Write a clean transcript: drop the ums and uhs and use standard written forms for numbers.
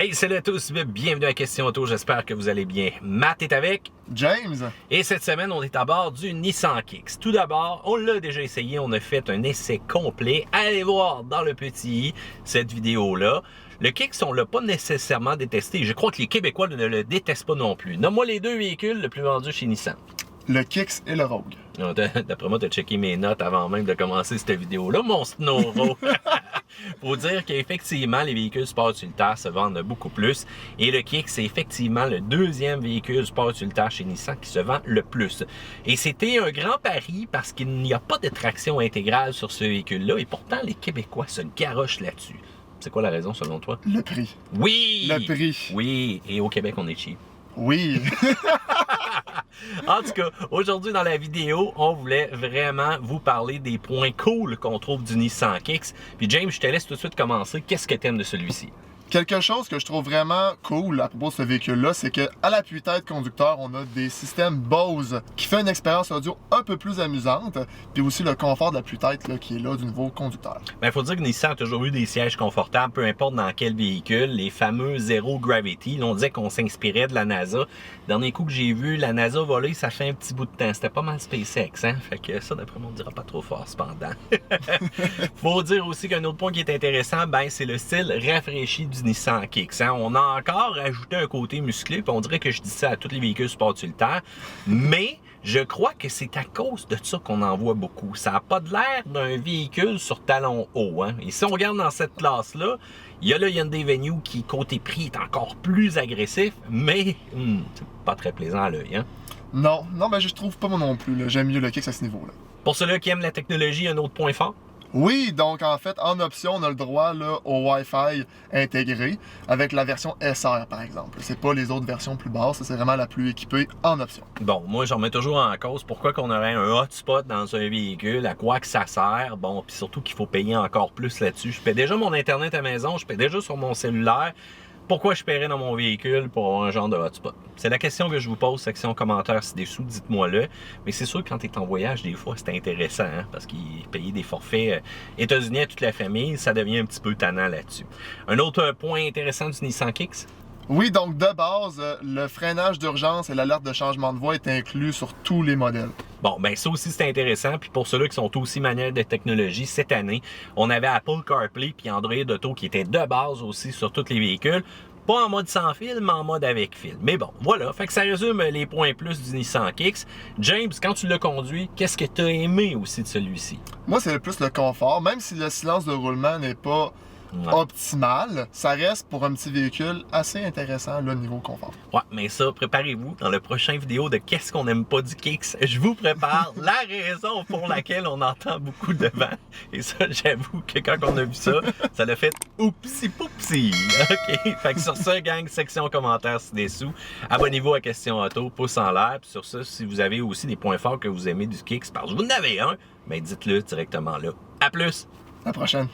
Hey, salut à tous, bienvenue à Question Auto, j'espère que vous allez bien. Matt est avec James. Et cette semaine, on est à bord du Nissan Kicks. Tout d'abord, on l'a déjà essayé, on a fait un essai complet. Allez voir dans le petit i cette vidéo-là. Le Kicks, on l'a pas nécessairement détesté. Je crois que les Québécois ne le détestent pas non plus. Nomme-moi les deux véhicules le plus vendus chez Nissan. Le Kicks et le Rogue. D'après moi, tu as checké mes notes avant même de commencer cette vidéo-là, mon Snoro. Faut dire qu'effectivement, les véhicules sport utilitaires se vendent beaucoup plus. Et le Kicks, c'est effectivement le deuxième véhicule sport utilitaire chez Nissan qui se vend le plus. Et c'était un grand pari parce qu'il n'y a pas de traction intégrale sur ce véhicule-là. Et pourtant, les Québécois se garochent là-dessus. C'est quoi la raison selon toi? Le prix. Oui! Le prix. Oui, et au Québec, on est cheap. Oui. En tout cas, aujourd'hui dans la vidéo, on voulait vraiment vous parler des points cool qu'on trouve du Nissan Kicks. Puis James, je te laisse tout de suite commencer. Qu'est-ce que tu aimes de celui-ci? Quelque chose que je trouve vraiment cool à propos de ce véhicule-là, c'est qu'à l'appui-tête conducteur, on a des systèmes Bose qui fait une expérience audio un peu plus amusante, puis aussi le confort de l'appui-tête qui est là du niveau conducteur. Il faut dire que Nissan a toujours eu des sièges confortables, peu importe dans quel véhicule, les fameux Zero Gravity. Là, on disait qu'on s'inspirait de la NASA. Dernier coup que j'ai vu la NASA voler, ça fait un petit bout de temps. C'était pas mal SpaceX, hein? Fait que ça, d'après moi, on ne dira pas trop fort cependant. Faut dire aussi qu'un autre point qui est intéressant, c'est le style rafraîchi du Nissan Kicks. Hein? On a encore ajouté un côté musclé, puis on dirait que je dis ça à tous les véhicules sport utilitaires, mais je crois que c'est à cause de ça qu'on en voit beaucoup. Ça n'a pas de l'air d'un véhicule sur talon haut. Hein? Et si on regarde dans cette classe-là, il y a le Hyundai Venue qui, côté prix, est encore plus agressif, mais c'est pas très plaisant à l'œil. Hein? Non, je trouve pas moi non plus. J'aime mieux le Kicks à ce niveau-là. Pour ceux-là qui aiment la technologie, un autre point fort? Oui, donc en fait, en option, on a le droit au Wi-Fi intégré avec la version SR, par exemple. C'est pas les autres versions plus basses, c'est vraiment la plus équipée en option. Bon, moi, j'en mets toujours en cause pourquoi qu'on aurait un hotspot dans un véhicule, à quoi que ça sert. Bon, puis surtout qu'il faut payer encore plus là-dessus. Je paie déjà mon Internet à la maison, je paie déjà sur mon cellulaire. Pourquoi je paierais dans mon véhicule pour avoir un genre de hotspot? C'est la question que je vous pose, section commentaires ci-dessous, dites-moi-le. Mais c'est sûr que quand tu es en voyage, des fois, c'est intéressant, hein, parce qu'il payer des forfaits États-Unis à toute la famille, ça devient un petit peu tannant là-dessus. Un autre point intéressant du Nissan Kicks? Oui, donc de base, le freinage d'urgence et l'alerte de changement de voie est inclus sur tous les modèles. Bon, ça aussi c'est intéressant. Puis pour ceux-là qui sont aussi manières de technologie, cette année, on avait Apple CarPlay puis Android Auto qui était de base aussi sur tous les véhicules. Pas en mode sans fil, mais en mode avec fil. Mais bon, voilà. Fait que ça résume les points plus du Nissan Kicks. James, quand tu l'as conduit, qu'est-ce que tu as aimé aussi de celui-ci? Moi, c'est plus le confort. Même si le silence de roulement n'est pas optimal, ça reste pour un petit véhicule assez intéressant là, niveau confort. Ouais, mais ça, préparez-vous. Dans le prochain vidéo de qu'est-ce qu'on n'aime pas du Kicks, je vous prépare la raison pour laquelle on entend beaucoup de vent. Et ça, j'avoue que quand on a vu ça, ça l'a fait oupsi poupsi. OK? Fait que sur ça, gang, section commentaires ci-dessous. Abonnez-vous à Question Auto, pouce en l'air. Puis sur ça, si vous avez aussi des points forts que vous aimez du Kicks, parce que vous en avez un, dites-le directement là. À plus! À la prochaine!